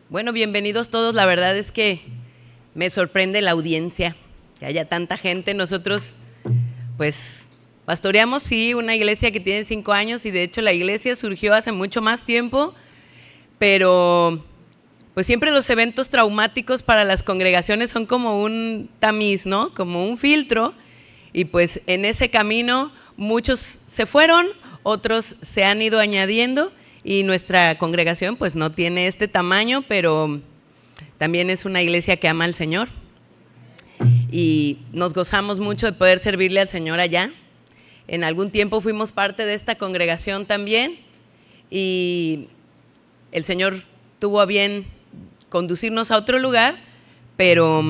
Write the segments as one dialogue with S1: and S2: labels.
S1: Bueno, bienvenidos todos. La verdad es que me sorprende la audiencia, que haya tanta gente. Nosotros, pues, pastoreamos, sí, una iglesia que tiene 5 años y de hecho la iglesia surgió hace mucho más tiempo, pero pues siempre los eventos traumáticos para las congregaciones son como un tamiz, ¿no? Como un filtro, y pues en ese camino muchos se fueron, otros se han ido añadiendo y nuestra congregación pues no tiene este tamaño, pero también es una iglesia que ama al Señor y nos gozamos mucho de poder servirle al Señor allá. En algún tiempo fuimos parte de esta congregación también y el Señor tuvo a bien conducirnos a otro lugar, pero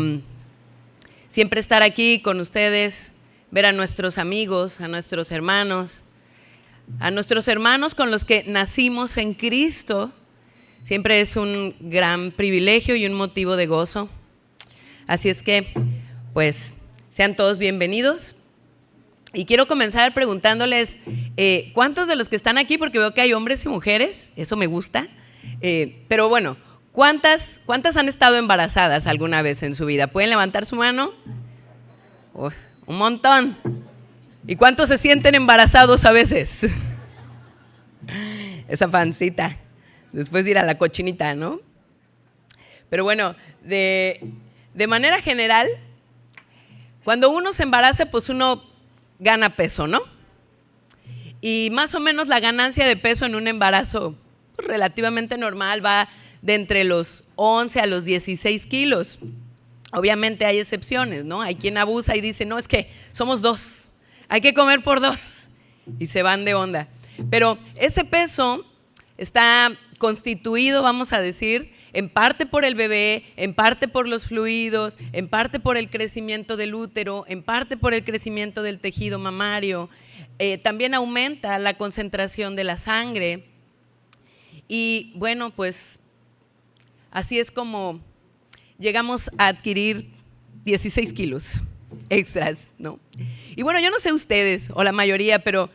S1: siempre estar aquí con ustedes, ver a nuestros amigos, a nuestros hermanos con los que nacimos en Cristo, siempre es un gran privilegio y un motivo de gozo. Así es que, pues, sean todos bienvenidos. Y quiero comenzar preguntándoles, ¿cuántos de los que están aquí? Porque veo que hay hombres y mujeres, eso me gusta. Pero bueno, ¿cuántas han estado embarazadas alguna vez en su vida? ¿Pueden levantar su mano? Uf, un montón. ¿Y cuántos se sienten embarazados a veces? Esa pancita, después de ir a la cochinita, ¿no? Pero bueno, de manera general, cuando uno se embaraza, pues uno gana peso, ¿no? Y más o menos la ganancia de peso en un embarazo relativamente normal va de entre los 11 a los 16 kilos. Obviamente hay excepciones, ¿no? Hay quien abusa y dice, no, es que somos 2, hay que comer por 2, y se van de onda. Pero ese peso está constituido, vamos a decir, en parte por el bebé, en parte por los fluidos, en parte por el crecimiento del útero, en parte por el crecimiento del tejido mamario. También aumenta la concentración de la sangre. Y bueno, pues así es como llegamos a adquirir 16 kilos extras, ¿no? Y bueno, yo no sé ustedes o la mayoría, pero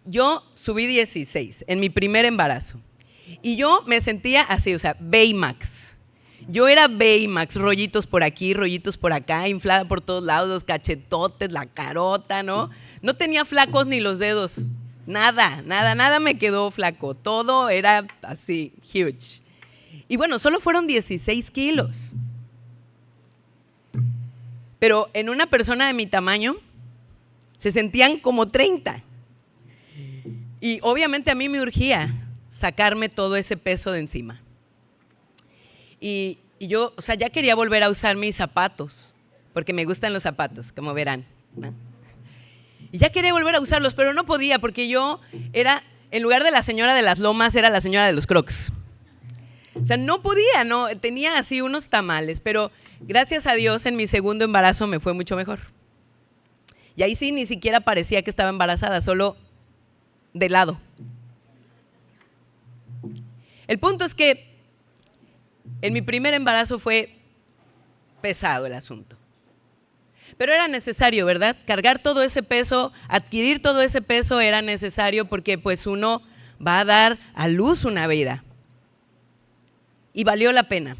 S1: yo subí 16 en mi primer embarazo. Y yo me sentía así, o sea, Baymax. Yo era Baymax, rollitos por aquí, rollitos por acá, inflada por todos lados, los cachetotes, la carota, ¿no? No tenía flacos ni los dedos. Nada me quedó flaco. Todo era así, huge. Y bueno, solo fueron 16 kilos. Pero en una persona de mi tamaño se sentían como 30. Y obviamente a mí me urgía sacarme todo ese peso de encima. Y yo, o sea, ya quería volver a usar mis zapatos, porque me gustan los zapatos, como verán, ¿no? Y ya quería volver a usarlos, pero no podía, porque yo era, en lugar de la señora de las lomas, era la señora de los Crocs. O sea, no podía, no, tenía así unos tamales, pero gracias a Dios en mi segundo embarazo me fue mucho mejor. Y ahí sí ni siquiera parecía que estaba embarazada, solo de lado. El punto es que en mi primer embarazo fue pesado el asunto. Pero era necesario, ¿verdad? Cargar todo ese peso, adquirir todo ese peso era necesario porque pues uno va a dar a luz una vida. Y valió la pena.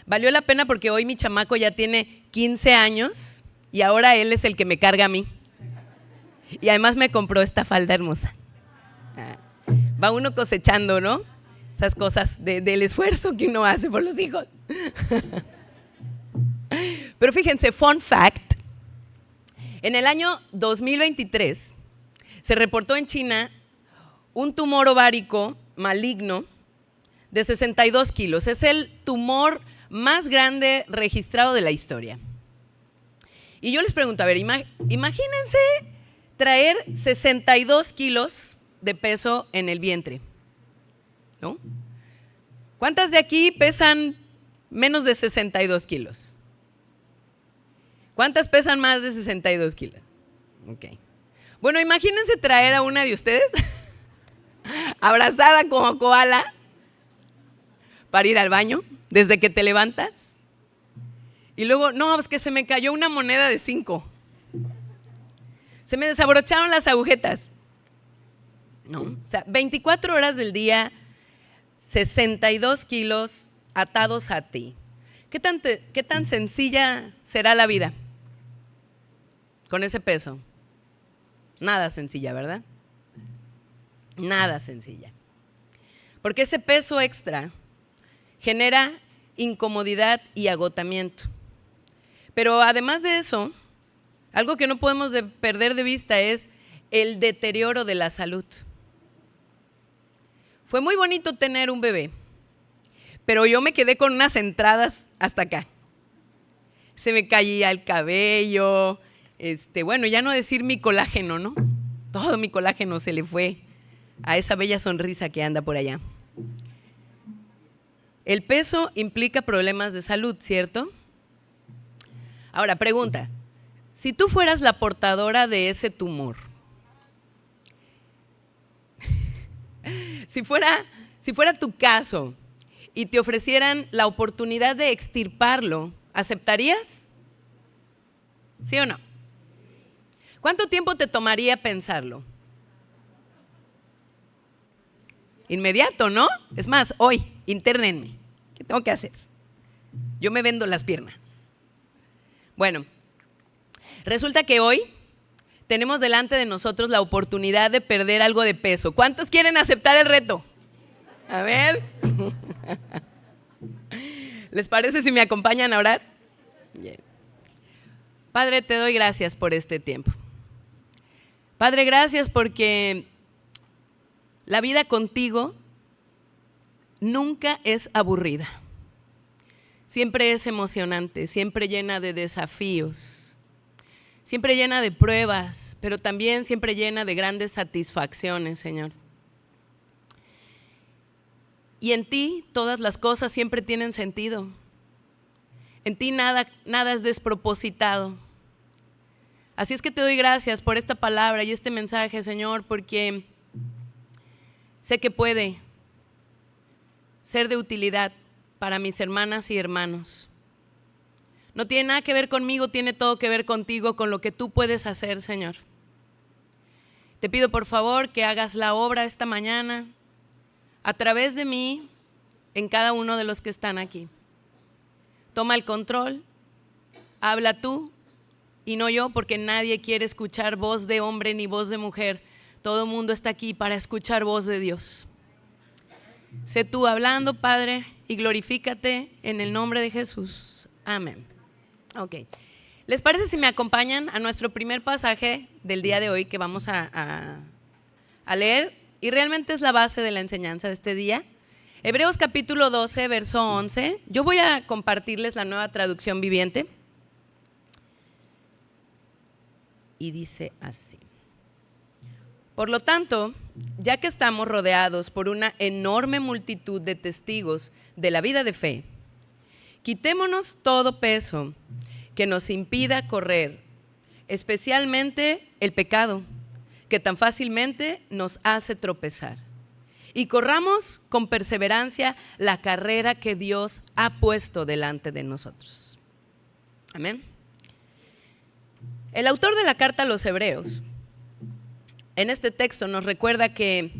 S1: Valió la pena porque hoy mi chamaco ya tiene 15 años y ahora él es el que me carga a mí. Y además me compró esta falda hermosa. Va uno cosechando, ¿no? Esas cosas del esfuerzo que uno hace por los hijos. Pero fíjense, fun fact, en el año 2023 se reportó en China un tumor ovárico maligno de 62 kilos. Es el tumor más grande registrado de la historia. Y yo les pregunto, a ver, imagínense traer 62 kilos de peso en el vientre, ¿no? ¿Cuántas de aquí pesan menos de 62 kilos? ¿Cuántas pesan más de 62 kilos? Ok. Bueno, imagínense traer a una de ustedes abrazada como koala para ir al baño desde que te levantas. Y luego, no, es que se me cayó una moneda de 5. Se me desabrocharon las agujetas. No, o sea, 24 horas del día, 62 kilos atados a ti. ¿Qué tan sencilla será la vida con ese peso? Nada sencilla, ¿verdad? Nada sencilla. Porque ese peso extra genera incomodidad y agotamiento. Pero además de eso, algo que no podemos perder de vista es el deterioro de la salud. Fue muy bonito tener un bebé, pero yo me quedé con unas entradas hasta acá. Se me caía el cabello, bueno, ya no decir mi colágeno, ¿no? Todo mi colágeno se le fue a esa bella sonrisa que anda por allá. El peso implica problemas de salud, ¿cierto? Ahora, pregunta, si tú fueras la portadora de ese tumor, si fuera tu caso y te ofrecieran la oportunidad de extirparlo, ¿aceptarías? ¿Sí o no? ¿Cuánto tiempo te tomaría pensarlo? Inmediato, ¿no? Es más, hoy, internenme. ¿Qué tengo que hacer? Yo me vendo las piernas. Bueno, resulta que hoy tenemos delante de nosotros la oportunidad de perder algo de peso. ¿Cuántos quieren aceptar el reto? A ver. ¿Les parece si me acompañan a orar? Bien. Padre, te doy gracias por este tiempo. Padre, gracias porque la vida contigo nunca es aburrida. Siempre es emocionante, siempre llena de desafíos, siempre llena de pruebas, pero también siempre llena de grandes satisfacciones, Señor. Y en ti todas las cosas siempre tienen sentido. En ti nada es despropositado. Así es que te doy gracias por esta palabra y este mensaje, Señor, porque sé que puede ser de utilidad para mis hermanas y hermanos. No tiene nada que ver conmigo, tiene todo que ver contigo, con lo que tú puedes hacer, Señor. Te pido por favor que hagas la obra esta mañana a través de mí en cada uno de los que están aquí. Toma el control, habla tú y no yo, porque nadie quiere escuchar voz de hombre ni voz de mujer. Todo el mundo está aquí para escuchar voz de Dios. Sé tú hablando, Padre, y glorifícate en el nombre de Jesús. Amén. Ok. ¿Les parece si me acompañan a nuestro primer pasaje del día de hoy que vamos a leer? Y realmente es la base de la enseñanza de este día. Hebreos capítulo 12, verso 11. Yo voy a compartirles la Nueva Traducción Viviente. Y dice así. Por lo tanto, ya que estamos rodeados por una enorme multitud de testigos de la vida de fe, quitémonos todo peso que nos impida correr, especialmente el pecado, que tan fácilmente nos hace tropezar. Y corramos con perseverancia la carrera que Dios ha puesto delante de nosotros. Amén. El autor de la carta a los Hebreos, en este texto nos recuerda que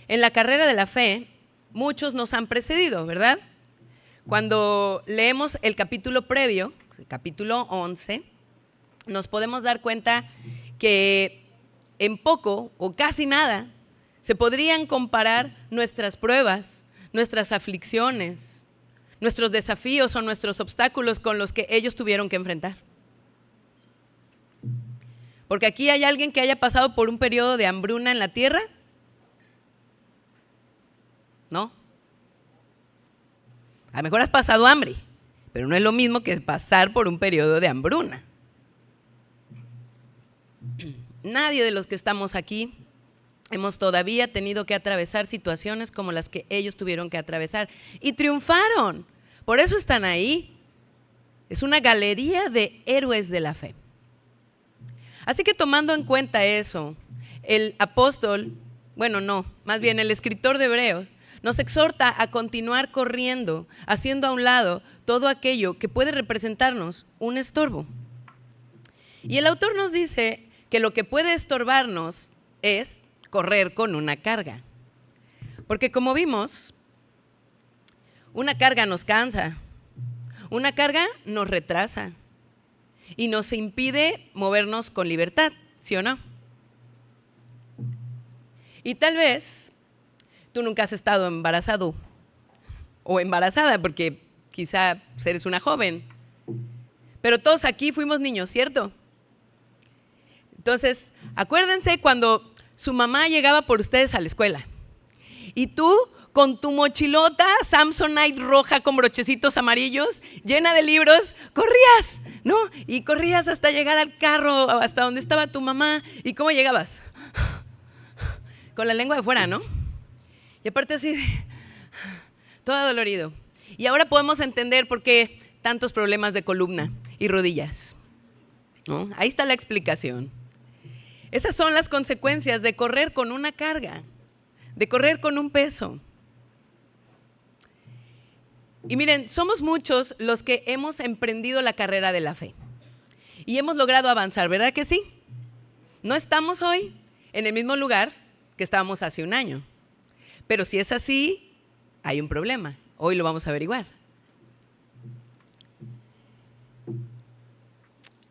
S1: en la carrera de la fe muchos nos han precedido, ¿verdad? Cuando leemos el capítulo previo, el capítulo 11, nos podemos dar cuenta que en poco o casi nada se podrían comparar nuestras pruebas, nuestras aflicciones, nuestros desafíos o nuestros obstáculos con los que ellos tuvieron que enfrentar. Porque aquí hay alguien que haya pasado por un periodo de hambruna en la tierra. ¿No? A lo mejor has pasado hambre, pero no es lo mismo que pasar por un periodo de hambruna. Nadie de los que estamos aquí hemos todavía tenido que atravesar situaciones como las que ellos tuvieron que atravesar y triunfaron. Por eso están ahí. Es una galería de héroes de la fe. Así que tomando en cuenta eso, el apóstol, más bien el escritor de Hebreos, nos exhorta a continuar corriendo, haciendo a un lado todo aquello que puede representarnos un estorbo. Y el autor nos dice que lo que puede estorbarnos es correr con una carga. Porque como vimos, Una carga nos cansa, una carga nos retrasa y nos impide movernos con libertad, ¿sí o no? Y tal vez tú nunca has estado embarazado o embarazada porque quizá eres una joven, pero todos aquí fuimos niños, ¿cierto? Entonces, acuérdense cuando su mamá llegaba por ustedes a la escuela y tú con tu mochilota Samsonite roja con brochecitos amarillos, llena de libros, corrías, ¿no? Y corrías hasta llegar al carro, hasta donde estaba tu mamá. ¿Y cómo llegabas? Con la lengua de fuera, ¿no? Y aparte así, todo dolorido. Y ahora podemos entender por qué tantos problemas de columna y rodillas, ¿no? Ahí está la explicación. Esas son las consecuencias de correr con una carga, de correr con un peso. Y miren, somos muchos los que hemos emprendido la carrera de la fe y hemos logrado avanzar, ¿verdad que sí? No estamos hoy en el mismo lugar que estábamos hace un año, pero si es así, hay un problema. Hoy lo vamos a averiguar.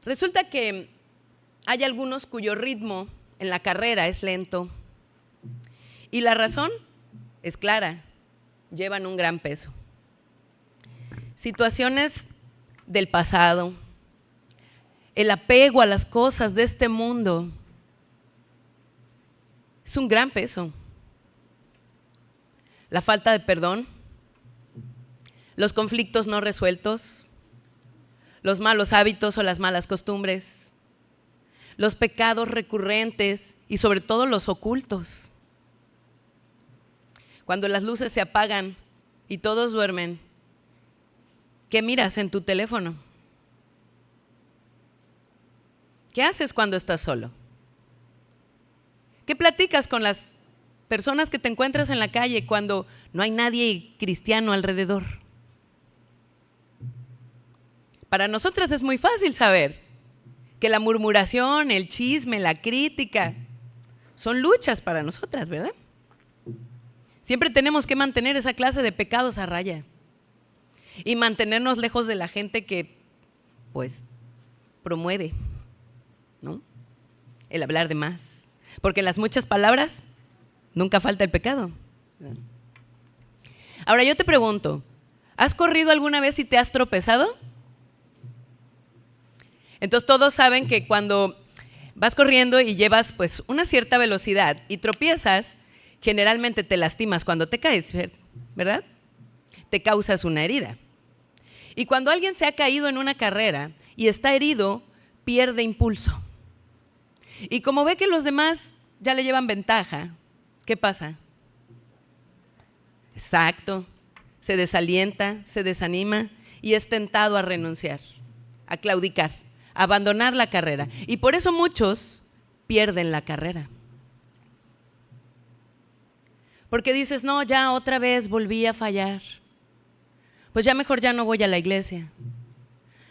S1: Resulta que hay algunos cuyo ritmo en la carrera es lento y la razón es clara, llevan un gran peso. Situaciones del pasado, el apego a las cosas de este mundo, es un gran peso. La falta de perdón, los conflictos no resueltos, los malos hábitos o las malas costumbres, los pecados recurrentes y sobre todo los ocultos. Cuando las luces se apagan y todos duermen, ¿qué miras en tu teléfono? ¿Qué haces cuando estás solo? ¿Qué platicas con las personas que te encuentras en la calle cuando no hay nadie cristiano alrededor? Para nosotras es muy fácil saber que la murmuración, el chisme, la crítica son luchas para nosotras, ¿verdad? Siempre tenemos que mantener esa clase de pecados a raya y mantenernos lejos de la gente que, pues, promueve, ¿no? El hablar de más. Porque en las muchas palabras nunca falta el pecado. Ahora yo te pregunto, ¿has corrido alguna vez y te has tropezado? Entonces todos saben que cuando vas corriendo y llevas pues una cierta velocidad y tropiezas, generalmente te lastimas cuando te caes, ¿verdad? Te causas una herida. Y cuando alguien se ha caído en una carrera y está herido, pierde impulso. Y como ve que los demás ya le llevan ventaja, ¿qué pasa? Exacto, se desalienta, se desanima y es tentado a renunciar, a claudicar, a abandonar la carrera. Y por eso muchos pierden la carrera. Porque dices, no, ya otra vez volví a fallar. Pues ya mejor ya no voy a la iglesia.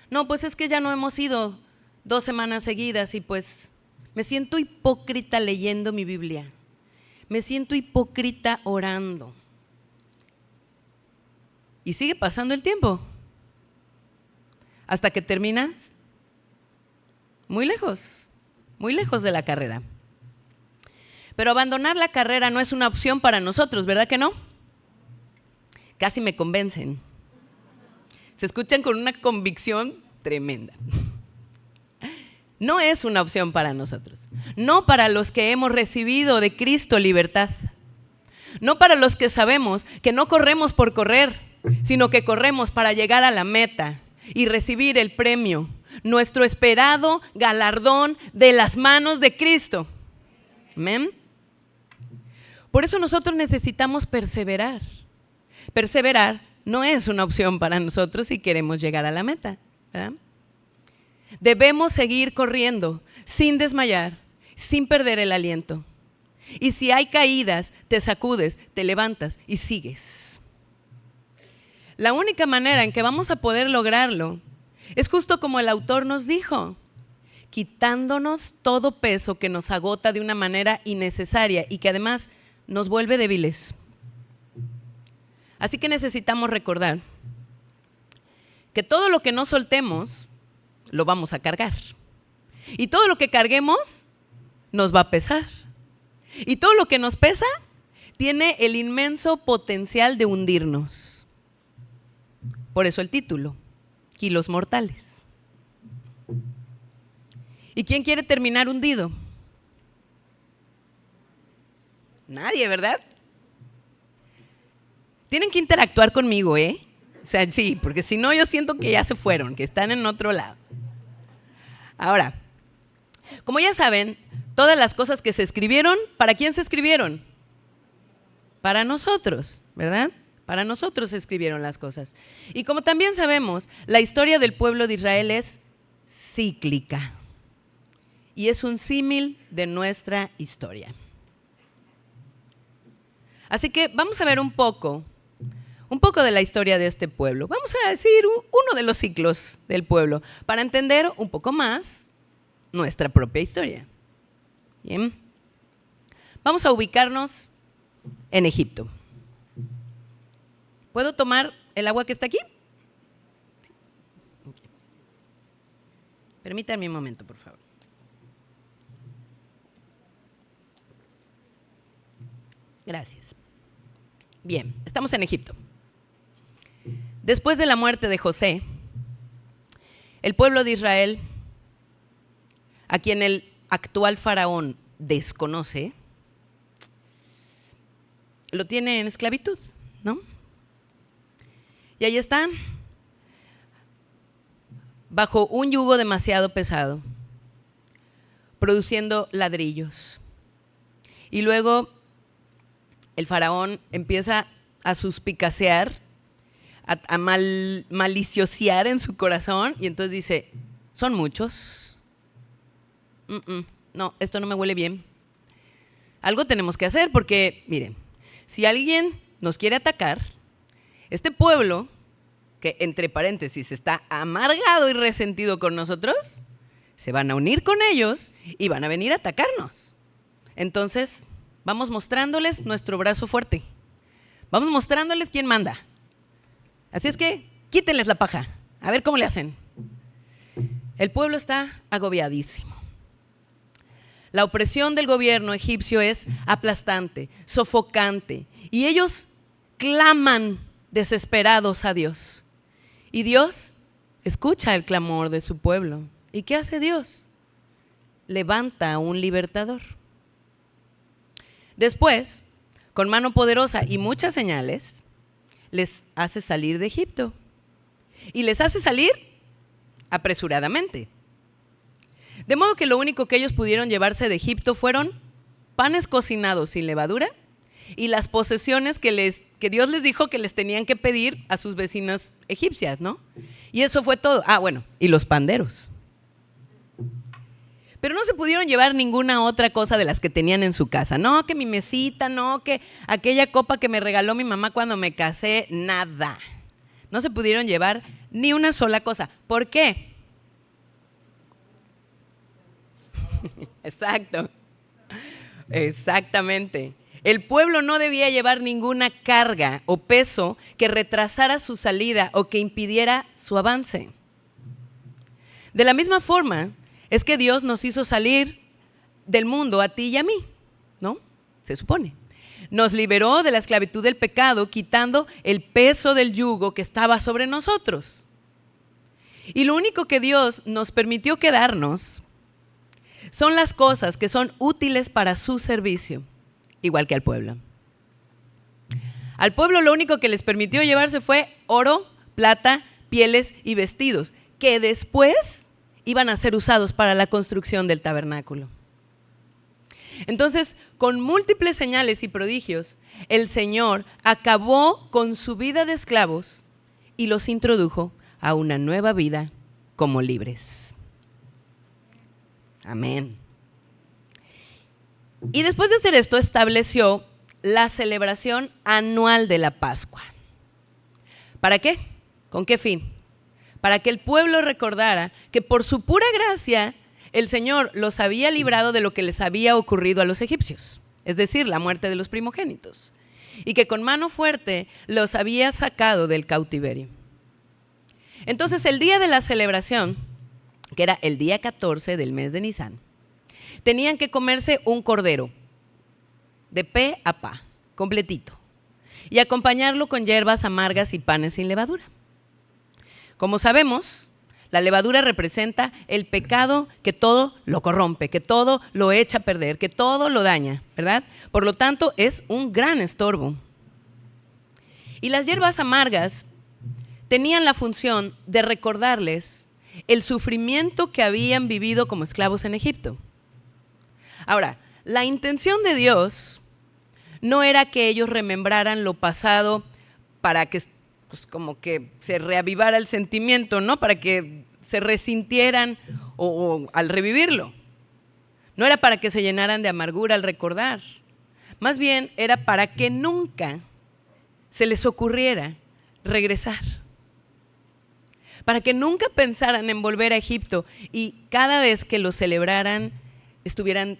S1: No, pues es que ya no hemos ido 2 semanas seguidas y pues me siento hipócrita leyendo mi Biblia. Me siento hipócrita orando. Y sigue pasando el tiempo. Hasta que terminas muy lejos de la carrera. Pero abandonar la carrera no es una opción para nosotros, ¿verdad que no? Casi me convencen. Se escuchan con una convicción tremenda. No es una opción para nosotros. No para los que hemos recibido de Cristo libertad. No para los que sabemos que no corremos por correr, sino que corremos para llegar a la meta y recibir el premio, nuestro esperado galardón de las manos de Cristo. Amén. Por eso nosotros necesitamos perseverar. Perseverar no es una opción para nosotros si queremos llegar a la meta, ¿verdad? Debemos seguir corriendo sin desmayar, sin perder el aliento. Y si hay caídas, te sacudes, te levantas y sigues. La única manera en que vamos a poder lograrlo es justo como el autor nos dijo, quitándonos todo peso que nos agota de una manera innecesaria y que además nos vuelve débiles. Así que necesitamos recordar que todo lo que no soltemos lo vamos a cargar. Y todo lo que carguemos nos va a pesar. Y todo lo que nos pesa tiene el inmenso potencial de hundirnos. Por eso el título, Kilos Mortales. ¿Y quién quiere terminar hundido? Nadie, ¿verdad? Tienen que interactuar conmigo, ¿eh? O sea, sí, porque si no yo siento que ya se fueron, que están en otro lado. Ahora, como ya saben, todas las cosas que se escribieron, ¿para quién se escribieron? Para nosotros, ¿verdad? Para nosotros se escribieron las cosas. Y como también sabemos, la historia del pueblo de Israel es cíclica. Y es un símil de nuestra historia. Así que vamos a ver un poco de la historia de este pueblo. Vamos a decir uno de los ciclos del pueblo para entender un poco más nuestra propia historia. Bien. Vamos a ubicarnos en Egipto. ¿Puedo tomar el agua que está aquí? Permítanme un momento, por favor. Gracias. Bien, estamos en Egipto. Después de la muerte de José, el pueblo de Israel, a quien el actual faraón desconoce, lo tiene en esclavitud, ¿no? Y ahí están, bajo un yugo demasiado pesado, produciendo ladrillos. Y luego el faraón empieza a suspicaciar, a maliciosear en su corazón, y entonces dice, son muchos. No, esto no me huele bien. Algo tenemos que hacer porque, miren, si alguien nos quiere atacar, este pueblo, que entre paréntesis está amargado y resentido con nosotros, se van a unir con ellos y van a venir a atacarnos. Entonces, vamos mostrándoles nuestro brazo fuerte. Vamos mostrándoles quién manda. Así es que quítenles la paja, a ver cómo le hacen. El pueblo está agobiadísimo. La opresión del gobierno egipcio es aplastante, sofocante, y ellos claman desesperados a Dios. Y Dios escucha el clamor de su pueblo. ¿Y qué hace Dios? Levanta a un libertador. Después, con mano poderosa y muchas señales, les hace salir de Egipto. Y les hace salir apresuradamente. De modo que lo único que ellos pudieron llevarse de Egipto fueron panes cocinados sin levadura y las posesiones que Dios les dijo que les tenían que pedir a sus vecinas egipcias, ¿no? Y eso fue todo. Ah, bueno, y los panderos. Pero no se pudieron llevar ninguna otra cosa de las que tenían en su casa. No, que mi mesita, no, que aquella copa que me regaló mi mamá cuando me casé, nada. No se pudieron llevar ni una sola cosa. ¿Por qué? Exacto. Exactamente. El pueblo no debía llevar ninguna carga o peso que retrasara su salida o que impidiera su avance. De la misma forma, es que Dios nos hizo salir del mundo a ti y a mí, ¿no? Se supone. Nos liberó de la esclavitud del pecado, quitando el peso del yugo que estaba sobre nosotros. Y lo único que Dios nos permitió quedarnos son las cosas que son útiles para su servicio, igual que al pueblo. Al pueblo lo único que les permitió llevarse fue oro, plata, pieles y vestidos, que después iban a ser usados para la construcción del tabernáculo. Entonces, con múltiples señales y prodigios, el Señor acabó con su vida de esclavos y los introdujo a una nueva vida como libres. Amén. Y después de hacer esto, estableció la celebración anual de la Pascua. ¿Para qué? ¿Con qué fin? Para que el pueblo recordara que por su pura gracia el Señor los había librado de lo que les había ocurrido a los egipcios, es decir, la muerte de los primogénitos. y que con mano fuerte los había sacado del cautiverio. Entonces el día de la celebración, que era el día 14 del mes de Nisan, tenían que comerse un cordero de pe a pa, completito, y acompañarlo con hierbas amargas y panes sin levadura. Como sabemos, la levadura representa el pecado que todo lo corrompe, que todo lo echa a perder, que todo lo daña, ¿verdad? Por lo tanto, es un gran estorbo. Y las hierbas amargas tenían la función de recordarles el sufrimiento que habían vivido como esclavos en Egipto. Ahora, la intención de Dios no era que ellos remembraran lo pasado para que pues, como que se reavivara el sentimiento, ¿no? Para que se resintieran o al revivirlo. No era para que se llenaran de amargura al recordar. Más bien era para que nunca se les ocurriera regresar. Para que nunca pensaran en volver a Egipto y cada vez que lo celebraran estuvieran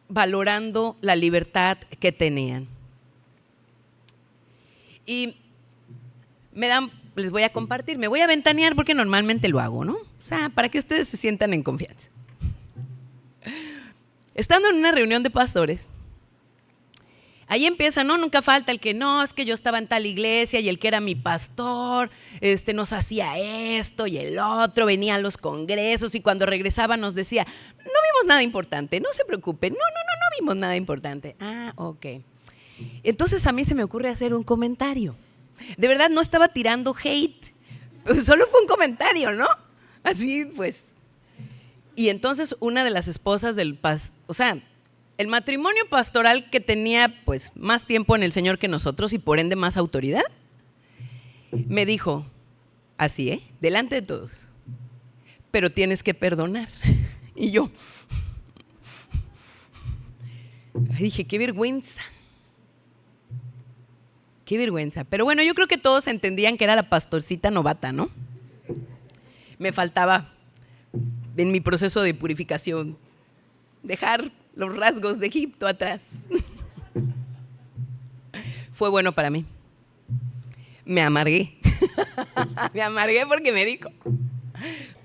S1: valorando la libertad que tenían. Y les voy a compartir, me voy a ventanear porque normalmente lo hago, ¿no? O sea, para que ustedes se sientan en confianza. Estando en una reunión de pastores, ahí empieza, ¿no? Nunca falta el que no, es que yo estaba en tal iglesia y el que era mi pastor, nos hacía esto y el otro, venía a los congresos y cuando regresaba nos decía, no vimos nada importante, no se preocupen, no vimos nada importante. Ah, ok. Entonces a mí se me ocurre hacer un comentario. De verdad no estaba tirando hate, solo fue un comentario, ¿no? Así pues. Y entonces una de las esposas del el matrimonio pastoral que tenía pues más tiempo en el Señor que nosotros y por ende más autoridad, me dijo, así, delante de todos, pero tienes que perdonar. Y yo dije, qué vergüenza. Qué vergüenza. Pero bueno, yo creo que todos entendían que era la pastorcita novata, ¿no? Me faltaba en mi proceso de purificación dejar los rasgos de Egipto atrás. Fue bueno para mí. Me amargué. Me amargué porque me dijo.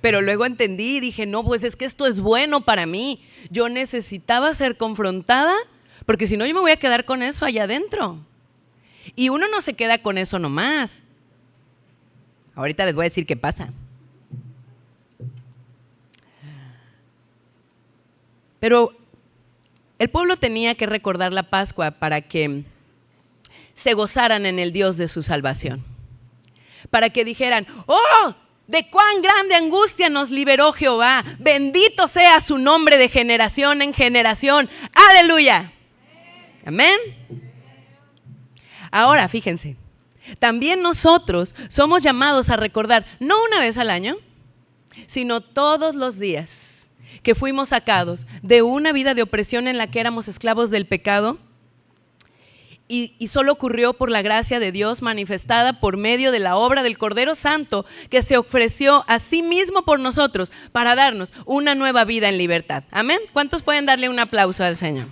S1: Pero luego entendí y dije, no, pues es que esto es bueno para mí. Yo necesitaba ser confrontada porque si no yo me voy a quedar con eso allá adentro. Y uno no se queda con eso nomás. Ahorita les voy a decir qué pasa. Pero el pueblo tenía que recordar la Pascua para que se gozaran en el Dios de su salvación. Para que dijeran, ¡oh! De cuán grande angustia nos liberó Jehová. Bendito sea su nombre de generación en generación. ¡Aleluya! Amén. Ahora, fíjense, también nosotros somos llamados a recordar, no una vez al año, sino todos los días que fuimos sacados de una vida de opresión en la que éramos esclavos del pecado y solo ocurrió por la gracia de Dios manifestada por medio de la obra del Cordero Santo que se ofreció a sí mismo por nosotros para darnos una nueva vida en libertad. ¿Amén? ¿Cuántos pueden darle un aplauso al Señor?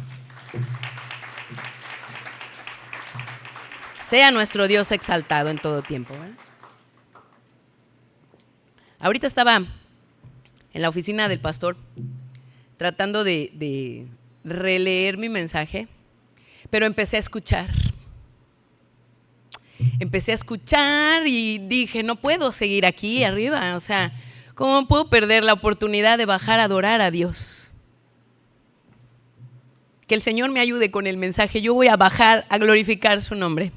S1: Sea nuestro Dios exaltado en todo tiempo, ¿eh? Ahorita estaba en la oficina del pastor tratando de releer mi mensaje, pero empecé a escuchar. Empecé a escuchar y dije, no puedo seguir aquí arriba, o sea, ¿cómo puedo perder la oportunidad de bajar a adorar a Dios? Que el Señor me ayude con el mensaje, yo voy a bajar a glorificar su nombre.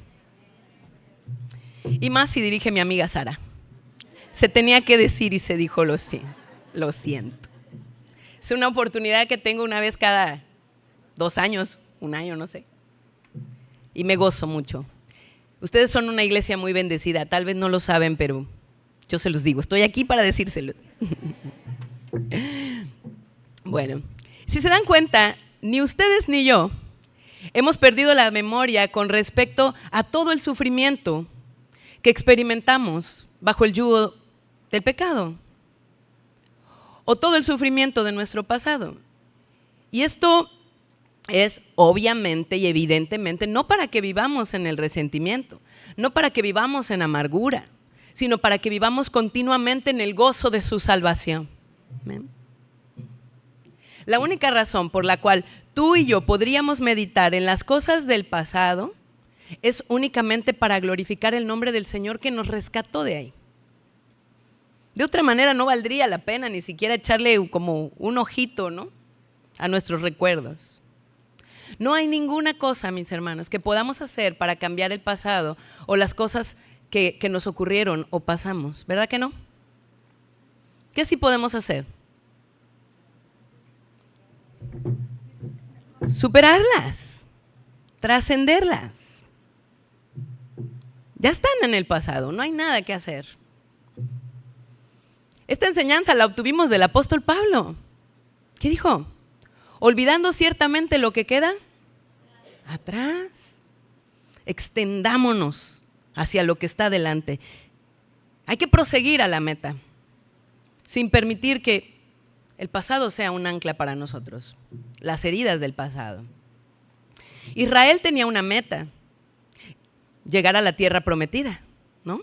S1: Y más si dirige mi amiga Sara. Se tenía que decir y se dijo, lo siento. Es una oportunidad que tengo una vez cada 2 años, 1 año, no sé. Y me gozo mucho. Ustedes son una iglesia muy bendecida, tal vez no lo saben, pero yo se los digo, estoy aquí para decírselo. Bueno, si se dan cuenta, ni ustedes ni yo hemos perdido la memoria con respecto a todo el sufrimiento que experimentamos bajo el yugo del pecado o todo el sufrimiento de nuestro pasado. Y esto es obviamente y evidentemente no para que vivamos en el resentimiento, no para que vivamos en amargura, sino para que vivamos continuamente en el gozo de su salvación. ¿Amén? La única razón por la cual tú y yo podríamos meditar en las cosas del pasado es únicamente para glorificar el nombre del Señor que nos rescató de ahí. De otra manera no valdría la pena ni siquiera echarle como un ojito, ¿no?, a nuestros recuerdos. No hay ninguna cosa, mis hermanos, que podamos hacer para cambiar el pasado o las cosas que nos ocurrieron o pasamos, ¿verdad que no? ¿Qué sí podemos hacer? Superarlas, trascenderlas. Ya están en el pasado, no hay nada que hacer. Esta enseñanza la obtuvimos del apóstol Pablo. ¿Qué dijo? Olvidando ciertamente lo que queda atrás, extendámonos hacia lo que está adelante. Hay que proseguir a la meta, sin permitir que el pasado sea un ancla para nosotros, las heridas del pasado. Israel tenía una meta, llegar a la tierra prometida, ¿no?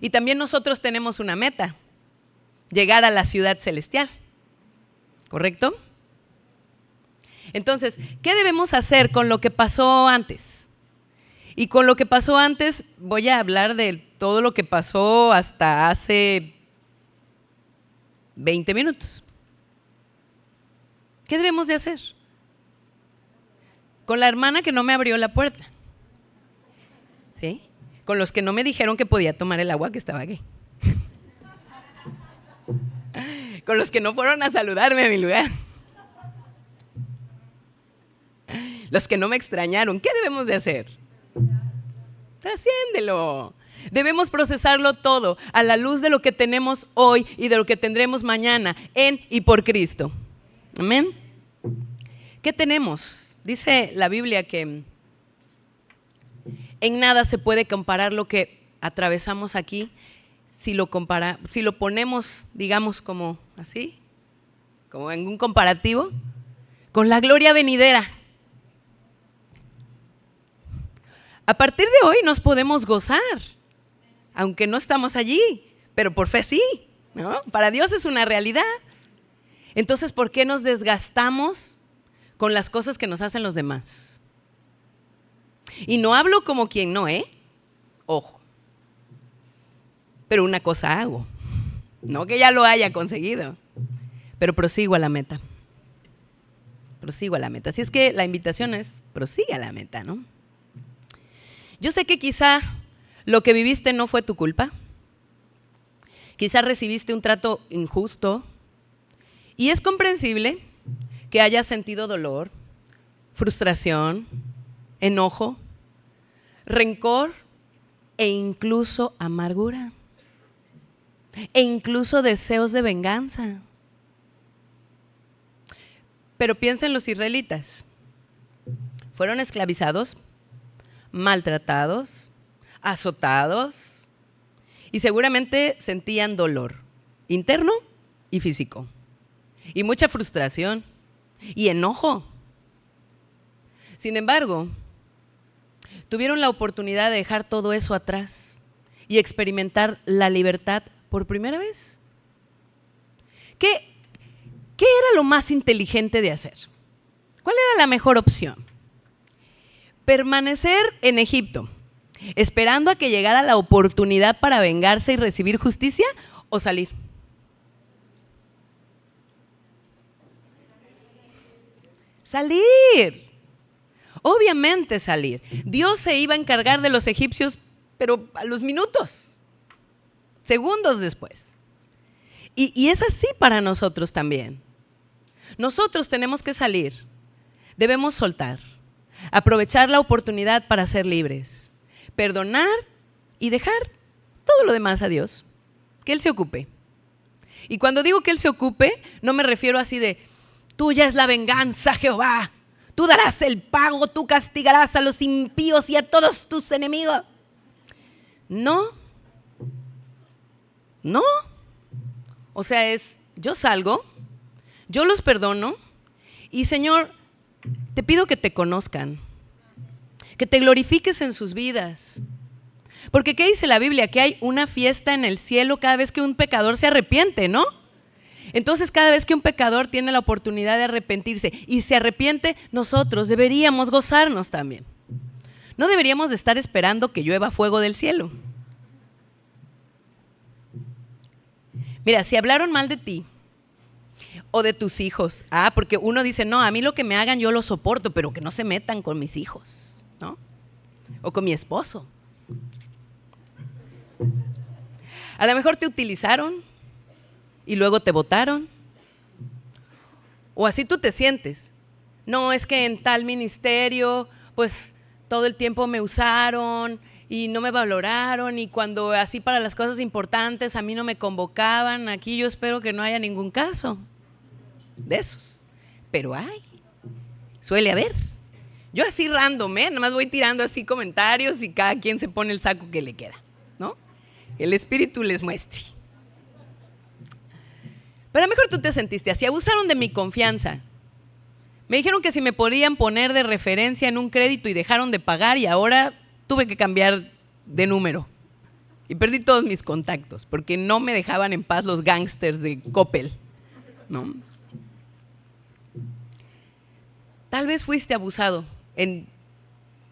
S1: Y también nosotros tenemos una meta, llegar a la ciudad celestial, ¿correcto? Entonces, ¿qué debemos hacer con lo que pasó antes? Y con lo que pasó antes voy a hablar de todo lo que pasó hasta hace 20 minutos. ¿Qué debemos de hacer? Con la hermana que no me abrió la puerta, ¿sí? Con los que no me dijeron que podía tomar el agua que estaba aquí. Con los que no fueron a saludarme a mi lugar. Los que no me extrañaron. ¿Qué debemos de hacer? Trasciéndelo. Debemos procesarlo todo a la luz de lo que tenemos hoy y de lo que tendremos mañana en y por Cristo. Amén. ¿Qué tenemos? Dice la Biblia que en nada se puede comparar lo que atravesamos aquí si lo ponemos, digamos, como así, como en un comparativo, con la gloria venidera. A partir de hoy nos podemos gozar, aunque no estamos allí, pero por fe sí, ¿no? Para Dios es una realidad. Entonces, ¿por qué nos desgastamos con las cosas que nos hacen los demás? Y no hablo como quien no, ojo. Pero una cosa hago, no que ya lo haya conseguido, pero prosigo a la meta. Prosigo a la meta. Así es que la invitación es, prosigue a la meta, ¿no? Yo sé que quizá lo que viviste no fue tu culpa. Quizá recibiste un trato injusto. Y es comprensible que hayas sentido dolor, frustración, enojo, rencor e incluso amargura. E incluso deseos de venganza. Pero piensa en los israelitas. Fueron esclavizados, maltratados, azotados y seguramente sentían dolor interno y físico y mucha frustración y enojo. Sin embargo, tuvieron la oportunidad de dejar todo eso atrás y experimentar la libertad por primera vez. ¿Qué era lo más inteligente de hacer? ¿Cuál era la mejor opción? Permanecer en Egipto, esperando a que llegara la oportunidad para vengarse y recibir justicia, o salir. Salir. Obviamente salir. Dios se iba a encargar de los egipcios, pero a los minutos, segundos después. Y es así para nosotros también. Nosotros tenemos que salir, debemos soltar, aprovechar la oportunidad para ser libres, perdonar y dejar todo lo demás a Dios, que Él se ocupe. Y cuando digo que Él se ocupe, no me refiero así de, tuya es la venganza, Jehová, tú darás el pago, tú castigarás a los impíos y a todos tus enemigos. No. O sea, yo salgo, yo los perdono y Señor, te pido que te conozcan, que te glorifiques en sus vidas. Porque ¿qué dice la Biblia? Que hay una fiesta en el cielo cada vez que un pecador se arrepiente, ¿no? Entonces, cada vez que un pecador tiene la oportunidad de arrepentirse y se arrepiente, nosotros deberíamos gozarnos también. No deberíamos de estar esperando que llueva fuego del cielo. Mira, si hablaron mal de ti o de tus hijos, porque uno dice, no, a mí lo que me hagan yo lo soporto, pero que no se metan con mis hijos, ¿no? O con mi esposo. A lo mejor te utilizaron y luego te botaron. O así tú te sientes. No, es que en tal ministerio, pues todo el tiempo me usaron y no me valoraron, y cuando así para las cosas importantes a mí no me convocaban. Aquí yo espero que no haya ningún caso de esos. Pero suele haber. Yo así random, nada más voy tirando así comentarios y cada quien se pone el saco que le queda, ¿no? El Espíritu les muestre. Pero a lo mejor tú te sentiste así, abusaron de mi confianza. Me dijeron que si me podían poner de referencia en un crédito y dejaron de pagar, y ahora tuve que cambiar de número. Y perdí todos mis contactos porque no me dejaban en paz los gángsters de Coppel, ¿no? Tal vez fuiste abusado en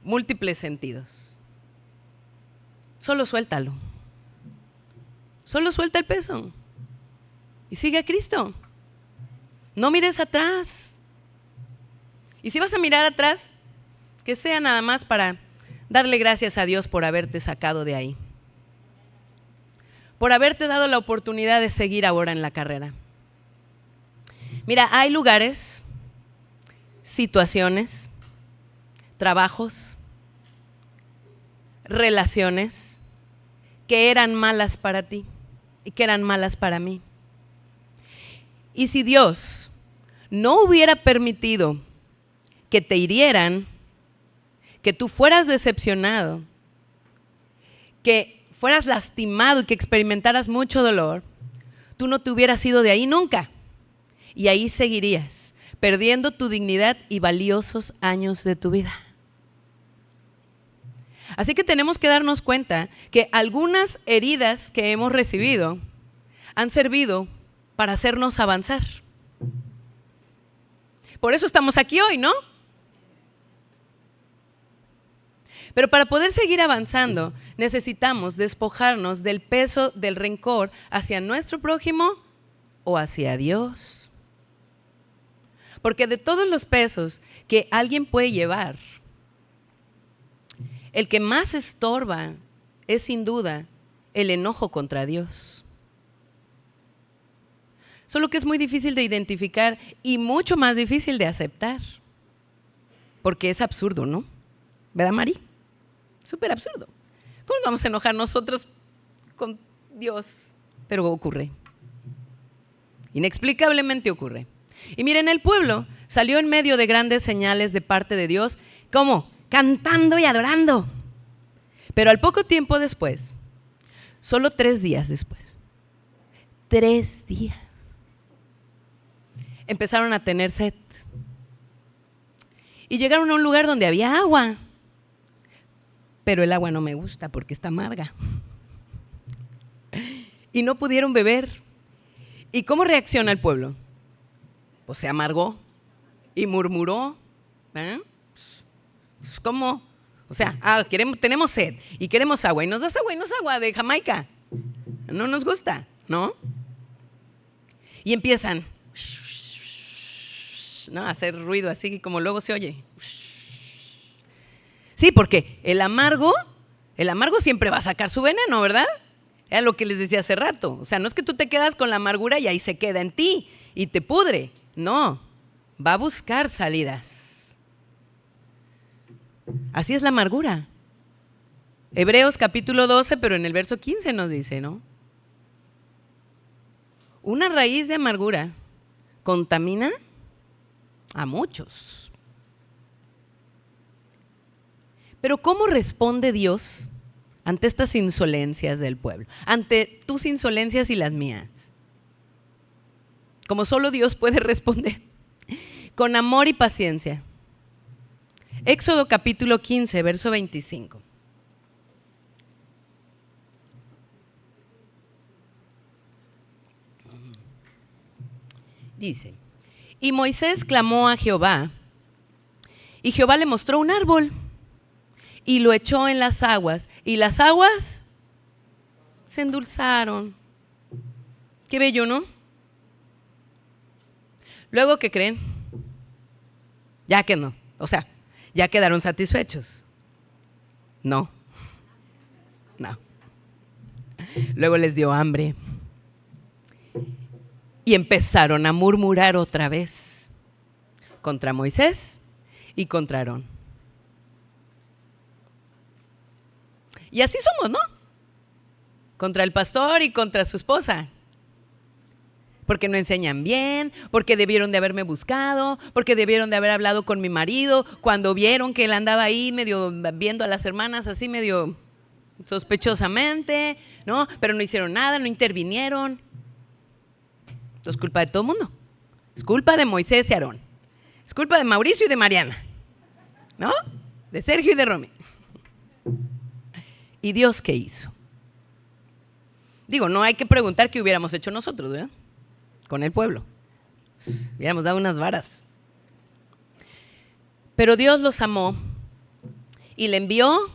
S1: múltiples sentidos. Solo suéltalo. Solo suelta el peso y sigue a Cristo. No mires atrás. Y si vas a mirar atrás, que sea nada más para darle gracias a Dios por haberte sacado de ahí, por haberte dado la oportunidad de seguir ahora en la carrera. Mira, hay lugares, situaciones, trabajos, relaciones que eran malas para ti y que eran malas para mí. Y si Dios no hubiera permitido que te hirieran, que tú fueras decepcionado, que fueras lastimado y que experimentaras mucho dolor, tú no te hubieras ido de ahí nunca. Y ahí seguirías, perdiendo tu dignidad y valiosos años de tu vida. Así que tenemos que darnos cuenta que algunas heridas que hemos recibido han servido para hacernos avanzar. Por eso estamos aquí hoy, ¿no? Pero para poder seguir avanzando, necesitamos despojarnos del peso del rencor hacia nuestro prójimo o hacia Dios. Porque de todos los pesos que alguien puede llevar, el que más estorba es sin duda el enojo contra Dios. Solo que es muy difícil de identificar y mucho más difícil de aceptar. Porque es absurdo, ¿no? ¿Verdad, Mari? Súper absurdo. ¿Cómo nos vamos a enojar nosotros con Dios? Pero ocurre. Inexplicablemente ocurre. Y miren, el pueblo salió en medio de grandes señales de parte de Dios, ¿cómo? Cantando y adorando. Pero al poco tiempo después, solo 3 días después, 3 días, empezaron a tener sed. Y llegaron a un lugar donde había agua. Pero el agua no me gusta porque está amarga. Y no pudieron beber. ¿Y cómo reacciona el pueblo? Pues se amargó y murmuró. ¿Cómo? O sea, tenemos sed y queremos agua. Y nos das agua y no es agua de Jamaica. No nos gusta, ¿no? Y empiezan, ¿no?, a hacer ruido así como luego se oye. Sí, porque el amargo siempre va a sacar su veneno, ¿verdad? Era lo que les decía hace rato. O sea, no es que tú te quedas con la amargura y ahí se queda en ti y te pudre. No, va a buscar salidas. Así es la amargura. Hebreos capítulo 12, pero en el verso 15 nos dice, ¿no? Una raíz de amargura contamina a muchos. Pero ¿cómo responde Dios ante estas insolencias del pueblo? Ante tus insolencias y las mías. Como solo Dios puede responder. Con amor y paciencia, Éxodo capítulo 15, verso 25. Dice, y Moisés clamó a Jehová, y Jehová le mostró un árbol, y lo echó en las aguas, y las aguas se endulzaron. Qué bello, ¿no? Luego, ¿qué creen? Ya que no, o sea, ya quedaron satisfechos. No. Luego les dio hambre. Y empezaron a murmurar otra vez contra Moisés y contra Aarón. Y así somos, ¿no? Contra el pastor y contra su esposa. Porque no enseñan bien, porque debieron de haberme buscado, porque debieron de haber hablado con mi marido cuando vieron que él andaba ahí medio viendo a las hermanas así medio sospechosamente, ¿no? Pero no hicieron nada, no intervinieron. Es culpa de todo el mundo. Es culpa de Moisés y Aarón. Es culpa de Mauricio y de Mariana, ¿no? De Sergio y de Romy. ¿Y Dios qué hizo? Digo, no hay que preguntar qué hubiéramos hecho nosotros, ¿verdad? Con el pueblo. Hubiéramos dado unas varas. Pero Dios los amó y le envió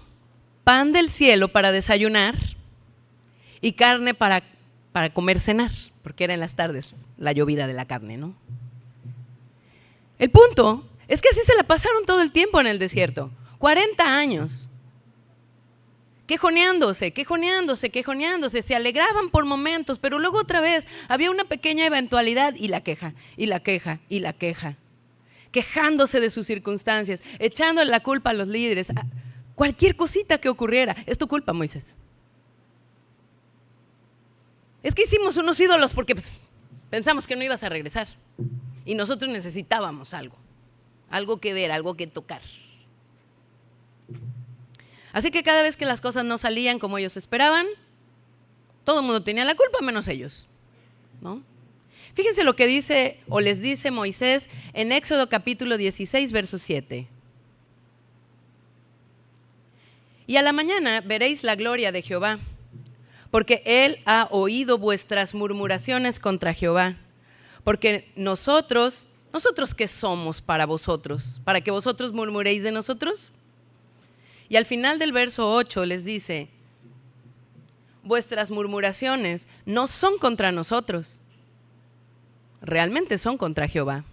S1: pan del cielo para desayunar y carne para comer cenar, porque era en las tardes la llovida de la carne, ¿no? El punto es que así se la pasaron todo el tiempo en el desierto, 40 años. Quejoneándose, se alegraban por momentos, pero luego otra vez había una pequeña eventualidad y la queja, quejándose de sus circunstancias, echándole la culpa a los líderes, cualquier cosita que ocurriera. Es tu culpa, Moisés. Es que hicimos unos ídolos porque pensamos que no ibas a regresar y nosotros necesitábamos algo que ver, algo que tocar. Así que cada vez que las cosas no salían como ellos esperaban, todo el mundo tenía la culpa menos ellos, ¿no? Fíjense lo que dice o les dice Moisés en Éxodo capítulo 16, verso 7. Y a la mañana veréis la gloria de Jehová, porque Él ha oído vuestras murmuraciones contra Jehová. Porque nosotros ¿qué somos para vosotros? ¿Para que vosotros murmuréis de nosotros? Y al final del verso 8 les dice, vuestras murmuraciones no son contra nosotros, realmente son contra Jehová.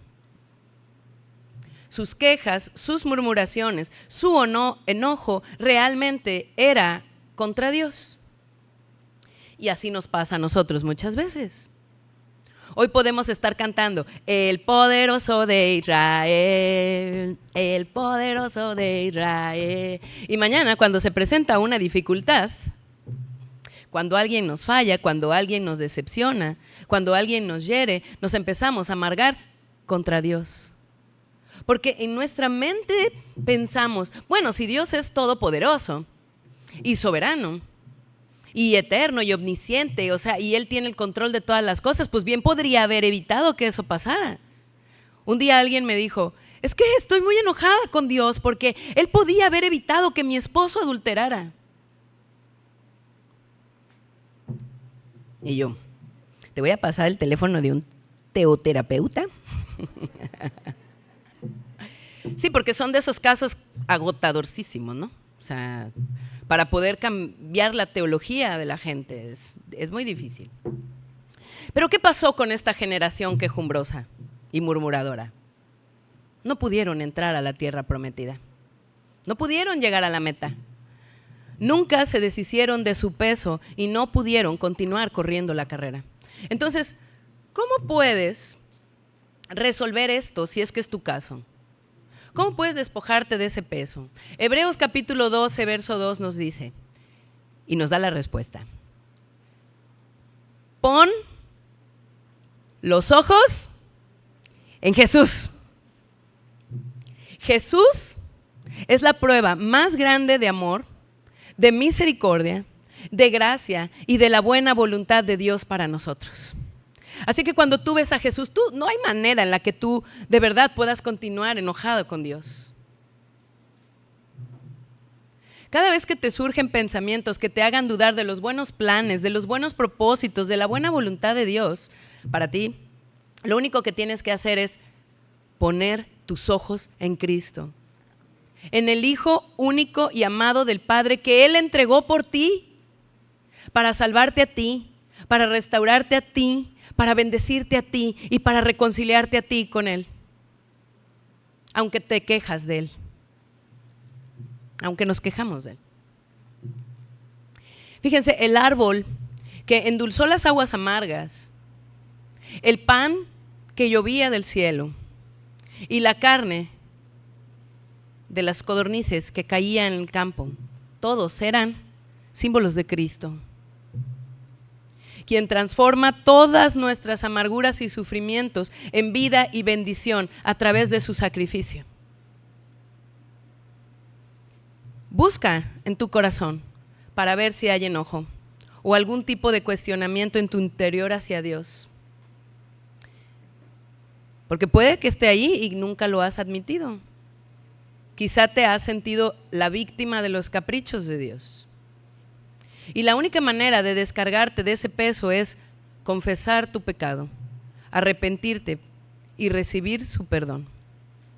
S1: Sus quejas, sus murmuraciones, su enojo realmente era contra Dios. Y así nos pasa a nosotros muchas veces. Hoy podemos estar cantando, el poderoso de Israel, el poderoso de Israel. Y mañana cuando se presenta una dificultad, cuando alguien nos falla, cuando alguien nos decepciona, cuando alguien nos hiere, nos empezamos a amargar contra Dios. Porque en nuestra mente pensamos, bueno, si Dios es todopoderoso y soberano, y eterno y omnisciente, o sea, y Él tiene el control de todas las cosas, pues bien podría haber evitado que eso pasara. Un día alguien me dijo, es que estoy muy enojada con Dios porque Él podía haber evitado que mi esposo adulterara. Y yo, te voy a pasar el teléfono de un teoterapeuta. Sí, porque son de esos casos agotadorcísimos, ¿no? O sea, para poder cambiar la teología de la gente es muy difícil. Pero ¿qué pasó con esta generación quejumbrosa y murmuradora? No pudieron entrar a la tierra prometida. No pudieron llegar a la meta. Nunca se deshicieron de su peso y no pudieron continuar corriendo la carrera. Entonces, ¿cómo puedes resolver esto si es que es tu caso? ¿Cómo puedes despojarte de ese peso? Hebreos capítulo 12, verso 2 nos dice, y nos da la respuesta. Pon los ojos en Jesús. Jesús es la prueba más grande de amor, de misericordia, de gracia y de la buena voluntad de Dios para nosotros. Así que cuando tú ves a Jesús, no hay manera en la que tú de verdad puedas continuar enojado con Dios. Cada vez que te surgen pensamientos que te hagan dudar de los buenos planes, de los buenos propósitos, de la buena voluntad de Dios para ti, lo único que tienes que hacer es poner tus ojos en Cristo, en el Hijo único y amado del Padre que Él entregó por ti, para salvarte a ti, para restaurarte a ti, para bendecirte a ti y para reconciliarte a ti con Él. Aunque te quejas de Él, aunque nos quejamos de Él. Fíjense, el árbol que endulzó las aguas amargas, el pan que llovía del cielo y la carne de las codornices que caían en el campo, todos eran símbolos de Cristo, quien transforma todas nuestras amarguras y sufrimientos en vida y bendición a través de su sacrificio. Busca en tu corazón para ver si hay enojo o algún tipo de cuestionamiento en tu interior hacia Dios. Porque puede que esté ahí y nunca lo has admitido. Quizá te has sentido la víctima de los caprichos de Dios. Y la única manera de descargarte de ese peso es confesar tu pecado, arrepentirte y recibir su perdón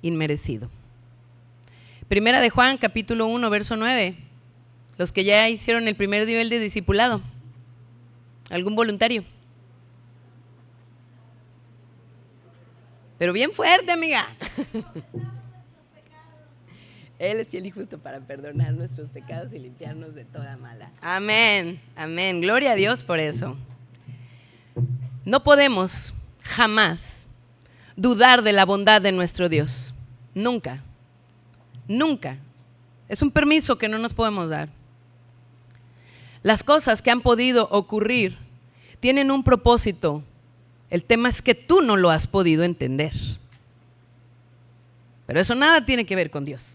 S1: inmerecido. Primera de Juan, capítulo 1, verso 9. Los que ya hicieron el primer nivel de discipulado. ¿Algún voluntario? Pero bien fuerte, amiga. Él es fiel y justo para perdonar nuestros pecados y limpiarnos de toda mala. Amén, amén. Gloria a Dios por eso. No podemos jamás dudar de la bondad de nuestro Dios. Nunca, nunca. Es un permiso que no nos podemos dar. Las cosas que han podido ocurrir tienen un propósito. El tema es que tú no lo has podido entender. Pero eso nada tiene que ver con Dios.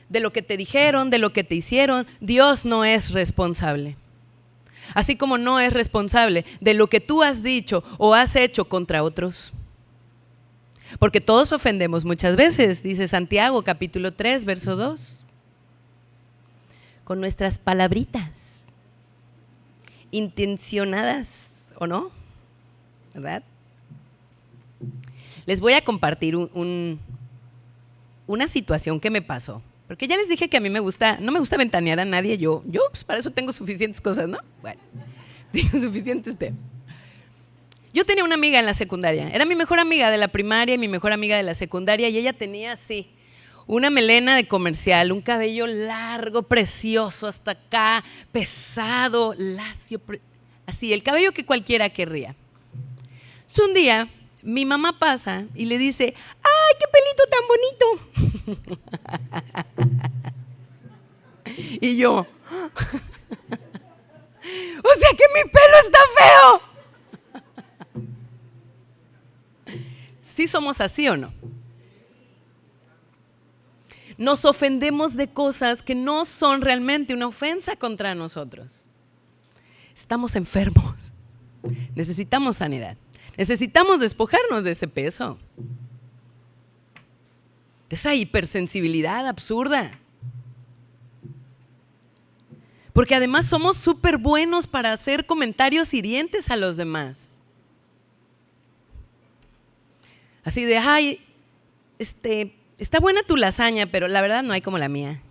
S1: De lo que te dijeron, de lo que te hicieron, Dios no es responsable. Así como no es responsable de lo que tú has dicho o has hecho contra otros. Porque todos ofendemos muchas veces, dice Santiago capítulo 3, verso 2. Con nuestras palabritas, intencionadas o no, ¿verdad? Les voy a compartir una situación que me pasó. Porque ya les dije que a mí no me gusta ventanear a nadie, yo pues para eso tengo suficientes cosas, ¿no? Bueno, tengo suficientes temas. Yo tenía una amiga en la secundaria, era mi mejor amiga de la primaria y mi mejor amiga de la secundaria, y ella tenía así, una melena de comercial, un cabello largo, precioso, hasta acá, pesado, lacio, así, el cabello que cualquiera querría. Un día, mi mamá pasa y le dice, ¡ay, qué pelito tan bonito! Y yo, o sea que mi pelo está feo. ¿Sí somos así o no? Nos ofendemos de cosas que no son realmente una ofensa contra nosotros. Estamos enfermos. Necesitamos sanidad. Necesitamos despojarnos de ese peso, de esa hipersensibilidad absurda. Porque además somos súper buenos para hacer comentarios hirientes a los demás. Así de, ay, está buena tu lasaña, pero la verdad no hay como la mía.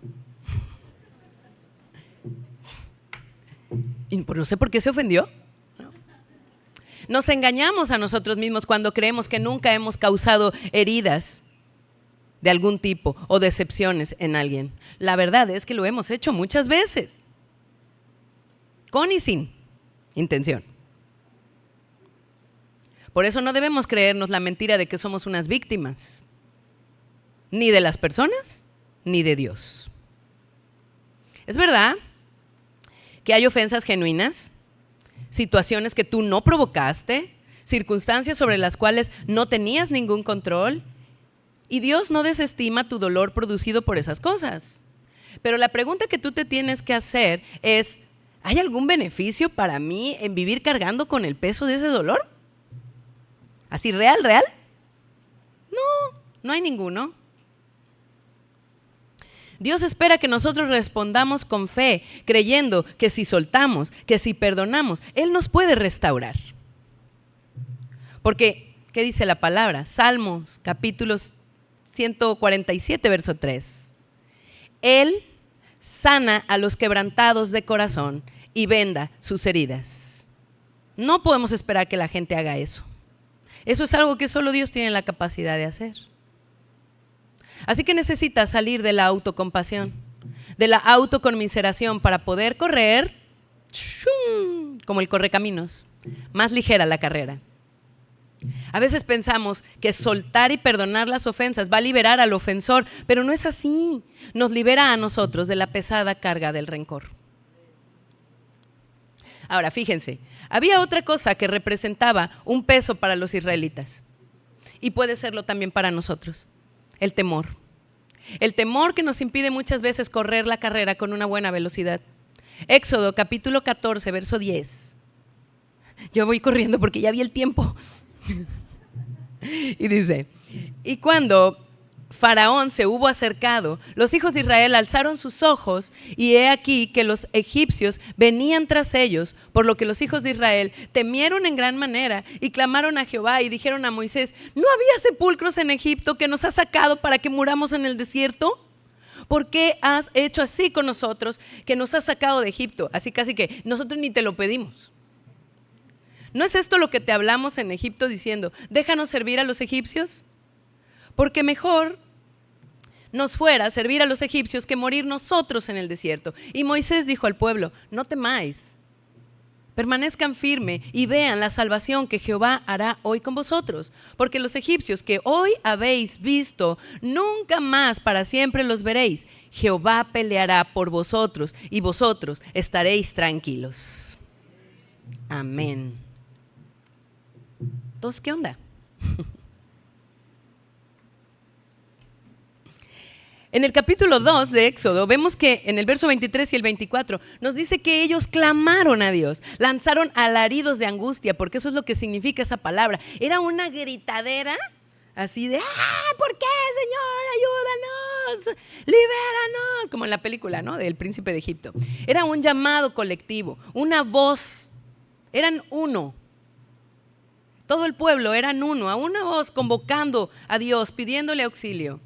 S1: Y pues no sé por qué se ofendió. Nos engañamos a nosotros mismos cuando creemos que nunca hemos causado heridas de algún tipo o decepciones en alguien. La verdad es que lo hemos hecho muchas veces, con y sin intención. Por eso no debemos creernos la mentira de que somos unas víctimas, ni de las personas, ni de Dios. Es verdad que hay ofensas genuinas, situaciones que tú no provocaste, circunstancias sobre las cuales no tenías ningún control, y Dios no desestima tu dolor producido por esas cosas. Pero la pregunta que tú te tienes que hacer es, ¿hay algún beneficio para mí en vivir cargando con el peso de ese dolor? ¿Así real? No hay ninguno. Dios espera que nosotros respondamos con fe, creyendo que si soltamos, que si perdonamos, Él nos puede restaurar. Porque, ¿qué dice la palabra? Salmos, capítulo 147, verso 3. Él sana a los quebrantados de corazón y venda sus heridas. No podemos esperar que la gente haga eso. Eso es algo que solo Dios tiene la capacidad de hacer. Así que necesitas salir de la autocompasión, de la autoconmiseración para poder correr como el correcaminos, más ligera la carrera. A veces pensamos que soltar y perdonar las ofensas va a liberar al ofensor, pero no es así. Nos libera a nosotros de la pesada carga del rencor. Ahora, fíjense, había otra cosa que representaba un peso para los israelitas y puede serlo también para nosotros: el temor. El temor que nos impide muchas veces correr la carrera con una buena velocidad. Éxodo capítulo 14, verso 10. Yo voy corriendo porque ya vi el tiempo. Y dice: y cuando Faraón se hubo acercado, los hijos de Israel alzaron sus ojos, y he aquí que los egipcios venían tras ellos, por lo que los hijos de Israel temieron en gran manera y clamaron a Jehová y dijeron a Moisés: ¿no había sepulcros en Egipto que nos has sacado para que muramos en el desierto? ¿Por qué has hecho así con nosotros, que nos has sacado de Egipto? Así casi que nosotros ni te lo pedimos. ¿No es esto lo que te hablamos en Egipto diciendo: déjanos servir a los egipcios? Porque mejor nos fuera servir a los egipcios que morir nosotros en el desierto. Y Moisés dijo al pueblo: no temáis, permanezcan firmes y vean la salvación que Jehová hará hoy con vosotros. Porque los egipcios que hoy habéis visto, nunca más para siempre los veréis. Jehová peleará por vosotros y vosotros estaréis tranquilos. Amén. Entonces, ¿qué onda? En el capítulo 2 de Éxodo vemos que en el verso 23 y el 24 nos dice que ellos clamaron a Dios, lanzaron alaridos de angustia, porque eso es lo que significa esa palabra. Era una gritadera así de: ¿por qué, Señor? Ayúdanos, libéranos, como en la película, ¿no?, del Príncipe de Egipto. Era un llamado colectivo, una voz, eran uno. Todo el pueblo eran uno, a una voz convocando a Dios, pidiéndole auxilio.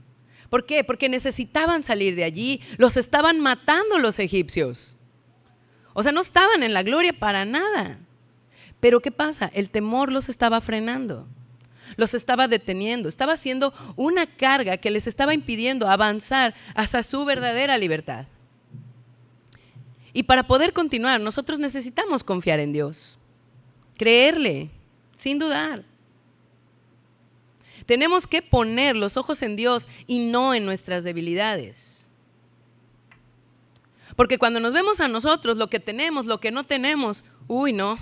S1: ¿Por qué? Porque necesitaban salir de allí. Los estaban matando los egipcios. O sea, no estaban en la gloria para nada. Pero ¿qué pasa? El temor los estaba frenando, los estaba deteniendo, estaba haciendo una carga que les estaba impidiendo avanzar hacia su verdadera libertad. Y para poder continuar, nosotros necesitamos confiar en Dios, creerle, sin dudar. Tenemos que poner los ojos en Dios y no en nuestras debilidades. Porque cuando nos vemos a nosotros, lo que tenemos, lo que no tenemos, no,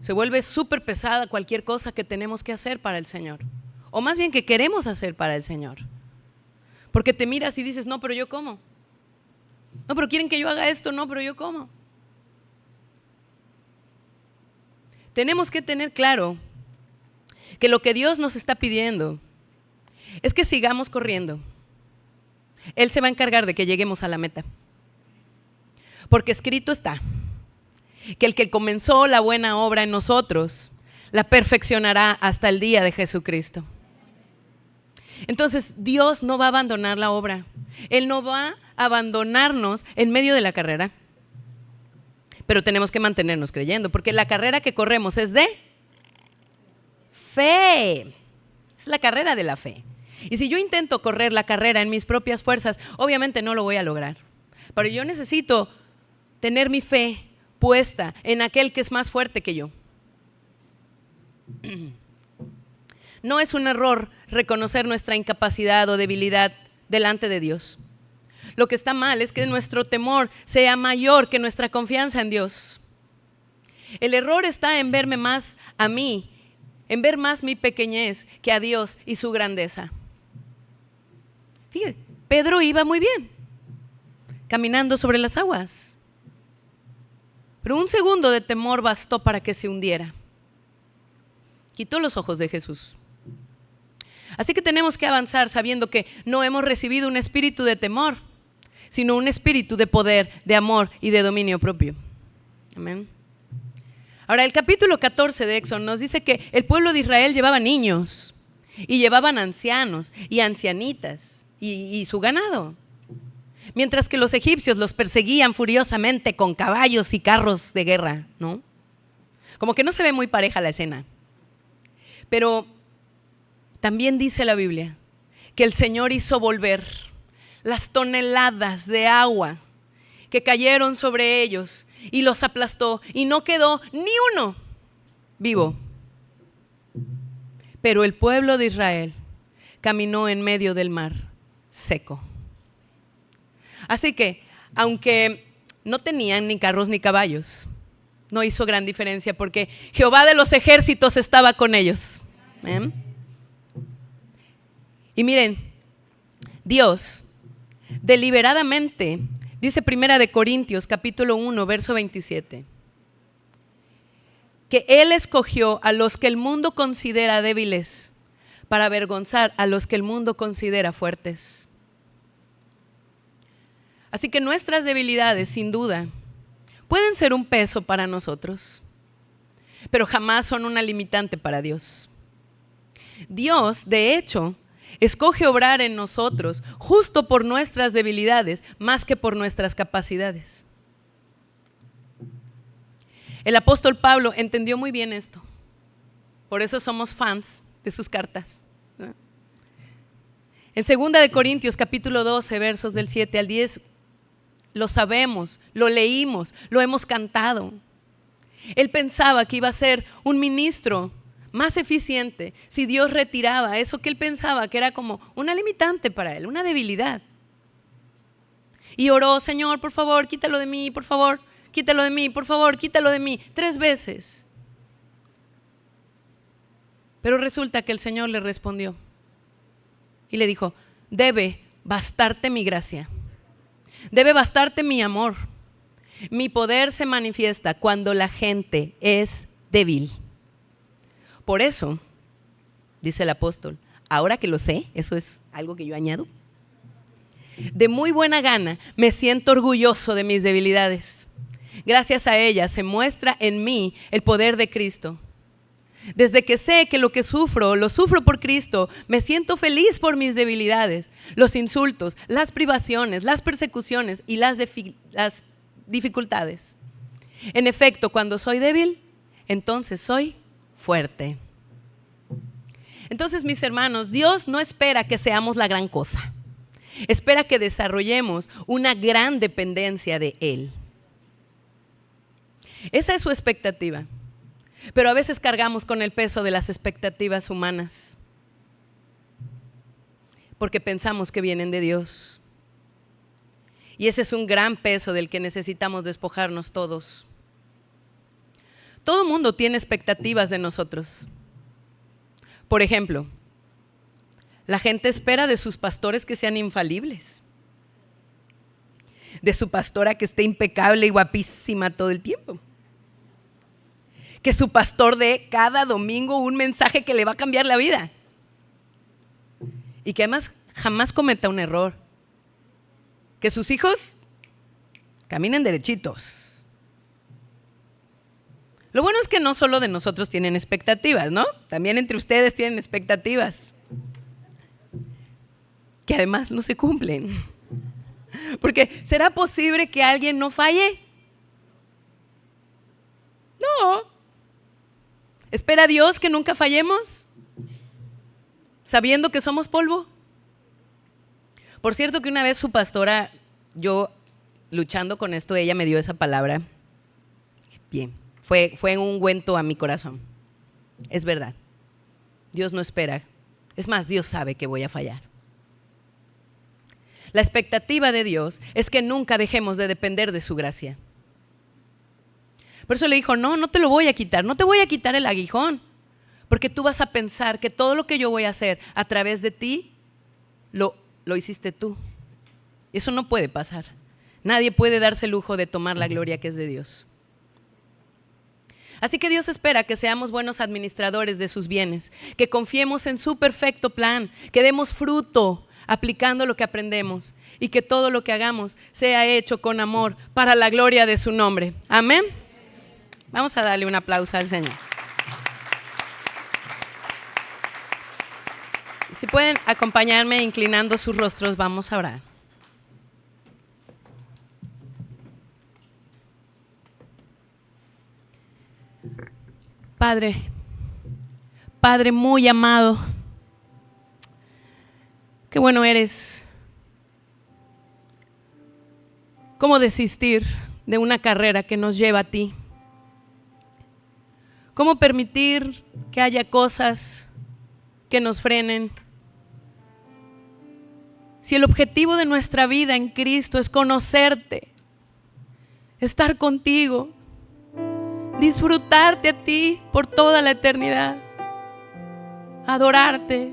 S1: se vuelve súper pesada cualquier cosa que tenemos que hacer para el Señor. O más bien que queremos hacer para el Señor. Porque te miras y dices: no, pero yo cómo. No, pero quieren que yo haga esto, no, pero yo cómo. Tenemos que tener claro que lo que Dios nos está pidiendo es que sigamos corriendo. Él se va a encargar de que lleguemos a la meta. Porque escrito está que el que comenzó la buena obra en nosotros, la perfeccionará hasta el día de Jesucristo. Entonces, Dios no va a abandonar la obra. Él no va a abandonarnos en medio de la carrera. Pero tenemos que mantenernos creyendo, porque la carrera que corremos es de fe. Es la carrera de la fe. Y si yo intento correr la carrera en mis propias fuerzas, obviamente no lo voy a lograr. Pero yo necesito tener mi fe puesta en aquel que es más fuerte que yo. No es un error reconocer nuestra incapacidad o debilidad delante de Dios. Lo que está mal es que nuestro temor sea mayor que nuestra confianza en Dios. El error está en verme más a mí, en ver más mi pequeñez que a Dios y su grandeza. Fíjate, Pedro iba muy bien, caminando sobre las aguas. Pero un segundo de temor bastó para que se hundiera. Quitó los ojos de Jesús. Así que tenemos que avanzar sabiendo que no hemos recibido un espíritu de temor, sino un espíritu de poder, de amor y de dominio propio. Amén. Ahora, el capítulo 14 de Éxodo nos dice que el pueblo de Israel llevaba niños y llevaban ancianos y ancianitas y su ganado. Mientras que los egipcios los perseguían furiosamente con caballos y carros de guerra, ¿no? Como que no se ve muy pareja la escena. Pero también dice la Biblia que el Señor hizo volver las toneladas de agua que cayeron sobre ellos y los aplastó y no quedó ni uno vivo. Pero el pueblo de Israel caminó en medio del mar seco. Así que, aunque no tenían ni carros ni caballos, no hizo gran diferencia porque Jehová de los ejércitos estaba con ellos. ¿Eh? Y miren, Dios deliberadamente, dice 1 Corintios capítulo 1, verso 27, que Él escogió a los que el mundo considera débiles para avergonzar a los que el mundo considera fuertes. Así que nuestras debilidades, sin duda, pueden ser un peso para nosotros, pero jamás son una limitante para Dios. Dios, de hecho, escoge obrar en nosotros justo por nuestras debilidades más que por nuestras capacidades. El apóstol Pablo entendió muy bien esto. Por eso somos fans de sus cartas. En 2 Corintios capítulo 12, versos del 7 al 10, lo sabemos, lo leímos, lo hemos cantado. Él pensaba que iba a ser un ministro más eficiente si Dios retiraba eso que él pensaba que era como una limitante para él, una debilidad. Y oró: Señor, por favor, quítalo de mí, por favor, quítalo de mí, por favor, quítalo de mí, 3 veces. Pero resulta que el Señor le respondió y le dijo: debe bastarte mi gracia, debe bastarte mi amor. Mi poder se manifiesta cuando la gente es débil. Por eso, dice el apóstol, ahora que lo sé, eso es algo que yo añado, de muy buena gana me siento orgulloso de mis debilidades. Gracias a ellas se muestra en mí el poder de Cristo. Desde que sé que lo que sufro, lo sufro por Cristo, me siento feliz por mis debilidades, los insultos, las privaciones, las persecuciones y las dificultades. En efecto, cuando soy débil, entonces soy fuerte. Entonces, mis hermanos, Dios no espera que seamos la gran cosa. Espera que desarrollemos una gran dependencia de Él. Esa es su expectativa. Pero a veces cargamos con el peso de las expectativas humanas porque pensamos que vienen de Dios. Y ese es un gran peso del que necesitamos despojarnos todos. Todo mundo tiene expectativas de nosotros. Por ejemplo, la gente espera de sus pastores que sean infalibles, de su pastora que esté impecable y guapísima todo el tiempo, que su pastor dé cada domingo un mensaje que le va a cambiar la vida y que además jamás cometa un error, que sus hijos caminen derechitos. Lo bueno es que no solo de nosotros tienen expectativas, ¿no? También entre ustedes tienen expectativas que además no se cumplen. Porque ¿será posible que alguien no falle? No. ¿Espera Dios que nunca fallemos? Sabiendo que somos polvo. Por cierto que una vez su pastora, yo luchando con esto, ella me dio esa palabra. Bien, fue un ungüento a mi corazón. Es verdad. Dios no espera. Es más, Dios sabe que voy a fallar. La expectativa de Dios es que nunca dejemos de depender de su gracia. Por eso le dijo: no te lo voy a quitar, no te voy a quitar el aguijón, porque tú vas a pensar que todo lo que yo voy a hacer a través de ti, lo hiciste tú. Eso no puede pasar. Nadie puede darse el lujo de tomar la gloria que es de Dios. Así que Dios espera que seamos buenos administradores de sus bienes, que confiemos en su perfecto plan, que demos fruto aplicando lo que aprendemos y que todo lo que hagamos sea hecho con amor para la gloria de su nombre. Amén. Vamos a darle un aplauso al Señor. Si pueden acompañarme inclinando sus rostros, vamos a orar. Padre muy amado, qué bueno eres. ¿Cómo desistir de una carrera que nos lleva a ti? ¿Cómo permitir que haya cosas que nos frenen? Si el objetivo de nuestra vida en Cristo es conocerte, estar contigo, disfrutarte a ti por toda la eternidad, adorarte,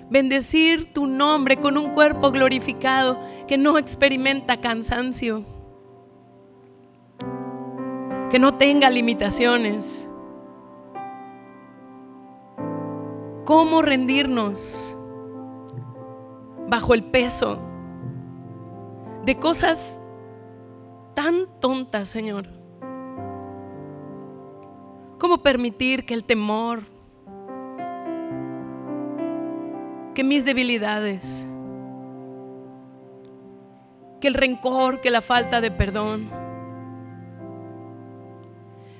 S1: bendecir tu nombre con un cuerpo glorificado que no experimenta cansancio, que no tenga limitaciones. ¿Cómo rendirnos bajo el peso de cosas tan tontas, Señor? ¿Cómo permitir que el temor, que mis debilidades, que el rencor, que la falta de perdón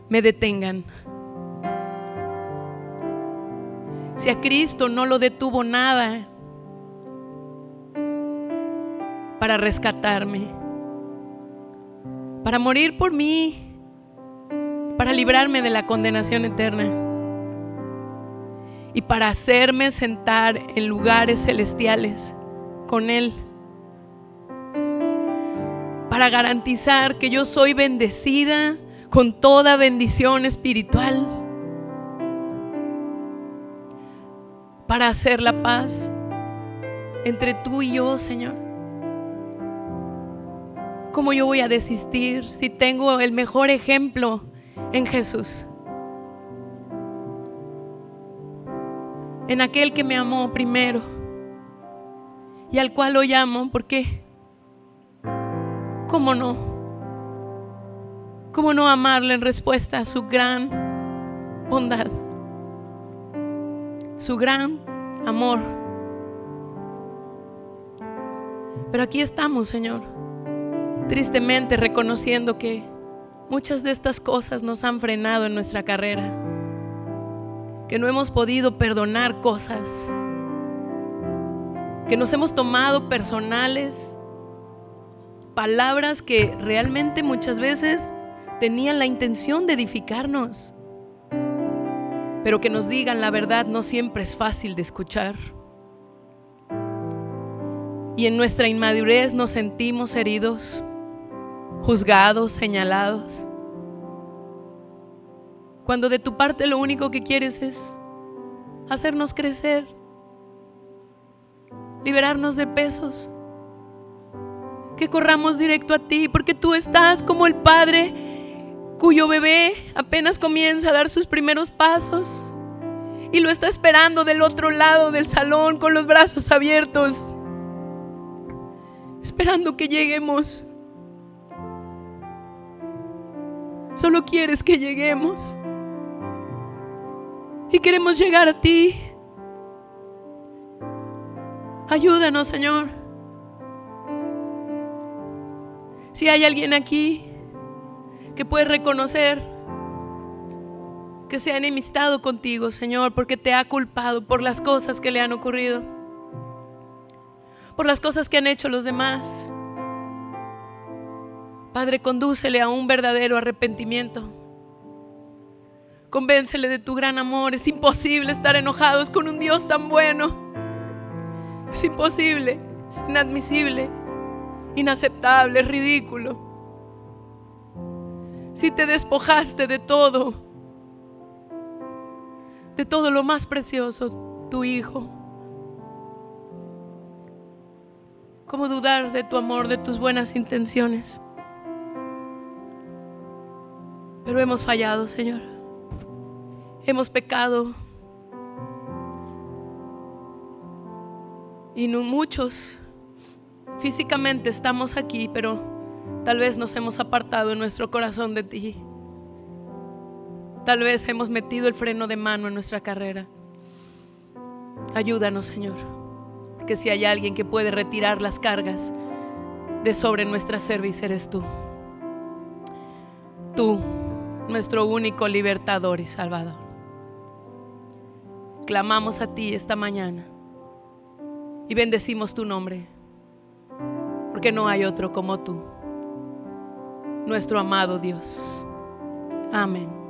S1: me detengan? Si a Cristo no lo detuvo nada para rescatarme, para morir por mí, para librarme de la condenación eterna y para hacerme sentar en lugares celestiales con Él, para garantizar que yo soy bendecida con toda bendición espiritual, para hacer la paz entre tú y yo, Señor. ¿Cómo yo voy a desistir si tengo el mejor ejemplo en Jesús? En aquel que me amó primero y al cual lo llamo, porque ¿cómo no? ¿Cómo no amarle en respuesta a su gran bondad, su gran amor? Pero aquí estamos, Señor, tristemente reconociendo que muchas de estas cosas nos han frenado en nuestra carrera, que no hemos podido perdonar cosas, que nos hemos tomado personales, palabras que realmente muchas veces tenían la intención de edificarnos, pero que nos digan la verdad no siempre es fácil de escuchar. Y en nuestra inmadurez nos sentimos heridos, juzgados, señalados, cuando de tu parte lo único que quieres es hacernos crecer, liberarnos de pesos, que corramos directo a ti, porque tú estás como el padre cuyo bebé apenas comienza a dar sus primeros pasos y lo está esperando del otro lado del salón con los brazos abiertos, esperando que lleguemos. Solo quieres que lleguemos y queremos llegar a ti. Ayúdanos, Señor. Si hay alguien aquí que puede reconocer que se ha enemistado contigo, Señor, porque te ha culpado por las cosas que le han ocurrido, por las cosas que han hecho los demás, Padre, condúcele a un verdadero arrepentimiento. Convéncele de tu gran amor. Es imposible estar enojados con un Dios tan bueno. Es imposible, es inadmisible, inaceptable, es ridículo. Si te despojaste de todo lo más precioso, tu Hijo, ¿cómo dudar de tu amor, de tus buenas intenciones? Pero hemos fallado, Señor. Hemos pecado. Y no muchos físicamente estamos aquí, pero tal vez nos hemos apartado en nuestro corazón de ti. Tal vez hemos metido el freno de mano en nuestra carrera. Ayúdanos, Señor, porque si hay alguien que puede retirar las cargas de sobre nuestra cerviz, eres tú. Tú, nuestro único libertador y salvador. Clamamos a ti esta mañana y bendecimos tu nombre, porque no hay otro como tú, nuestro amado Dios. Amén.